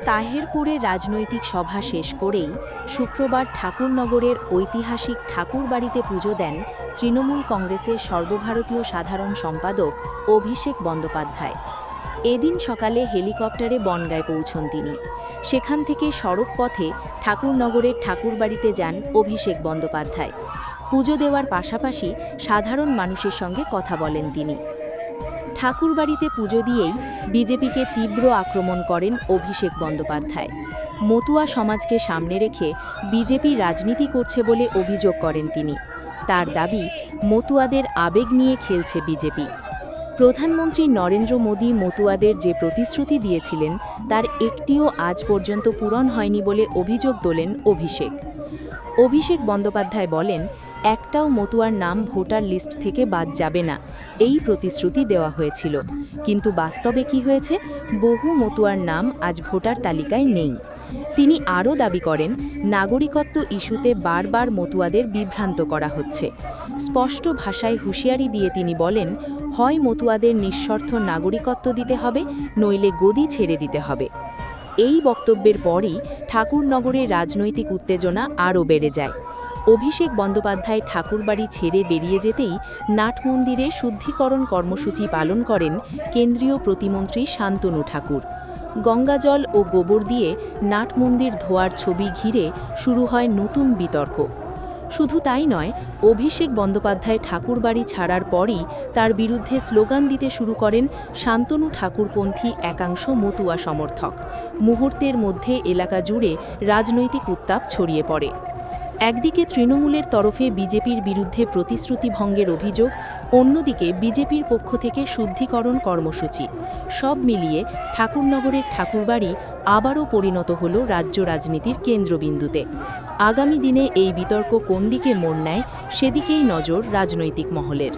তাহেরপুরে রাজনৈতিক সভা শেষ করেই শুক্রবার ঠাকুরনগরের ঐতিহাসিক ঠাকুরবাড়িতে পুজো দেন তৃণমূল কংগ্রেসের সর্বভারতীয় সাধারণ সম্পাদক অভিষেক বন্দ্যোপাধ্যায়। এদিন সকালে হেলিকপ্টারে বনগাঁয় পৌঁছন তিনি। সেখান থেকে সড়ক পথে ঠাকুরনগরের ঠাকুরবাড়িতে যান অভিষেক বন্দ্যোপাধ্যায়। পুজো দেওয়ার পাশাপাশি সাধারণ মানুষের সঙ্গে কথা বলেন তিনি। ঠাকুরবাড়িতে পুজো দিয়েই বিজেপিকে তীব্র আক্রমণ করেন অভিষেক বন্দ্যোপাধ্যায়। মতুয়া সমাজকে সামনে রেখে বিজেপি রাজনীতি করছে বলে অভিযোগ করেন তিনি। তার দাবি, মতুয়াদের আবেগ নিয়ে খেলছে বিজেপি। প্রধানমন্ত্রী নরেন্দ্র মোদী মতুয়াদের যে প্রতিশ্রুতি দিয়েছিলেন তার একটিও আজ পর্যন্ত পূরণ হয়নি বলে অভিযোগ তোলেন অভিষেক বন্দ্যোপাধ্যায় বলেন, একটাও মতুয়ার নাম ভোটার লিস্ট থেকে বাদ যাবে না, এই প্রতিশ্রুতি দেওয়া হয়েছিল। কিন্তু বাস্তবে কি হয়েছে? বহু মতুয়ার নাম আজ ভোটার তালিকায় নেই। তিনি আরও দাবি করেন, নাগরিকত্ব ইস্যুতে বারবার মতুয়াদের বিভ্রান্ত করা হচ্ছে। স্পষ্ট ভাষায় হুঁশিয়ারি দিয়ে তিনি বলেন, হয় মতুয়াদের নিঃশর্ত নাগরিকত্ব দিতে হবে, নইলে গদি ছেড়ে দিতে হবে। এই বক্তব্যের পরই ঠাকুরনগরের রাজনৈতিক উত্তেজনা আরও বেড়ে যায়। অভিষেক বন্দ্যোপাধ্যায় ঠাকুরবাড়ি ছেড়ে বেরিয়ে যেতেই নাটমন্দিরে শুদ্ধিকরণ কর্মসূচি পালন করেন কেন্দ্রীয় প্রতিমন্ত্রী শান্তনু ঠাকুর। গঙ্গাজল ও গোবর দিয়ে নাটমন্দির ধোয়ার ছবি ঘিরে শুরু হয় নতুন বিতর্ক। শুধু তাই নয়, অভিষেক বন্দ্যোপাধ্যায় ঠাকুরবাড়ি ছাড়ার পরই তার বিরুদ্ধে স্লোগান দিতে শুরু করেন শান্তনু ঠাকুরপন্থী একাংশ মতুয়া সমর্থক। মুহূর্তের মধ্যে এলাকা জুড়ে রাজনৈতিক উত্তাপ ছড়িয়ে পড়ে। একদিকে তৃণমূলের তরফে বিজেপির বিরুদ্ধে প্রতিশ্রুতি ভঙ্গের অভিযোগ, অন্যদিকে বিজেপির পক্ষ থেকে শুদ্ধিকরণ কর্মসূচি। সব মিলিয়ে ঠাকুরনগরের ঠাকুরবাড়ি আবারও পরিণত হল রাজ্য রাজনীতির কেন্দ্রবিন্দুতে। আগামী দিনে এই বিতর্ক কোন দিকে মোড় নেয়, সেদিকেই নজর রাজনৈতিক মহলের।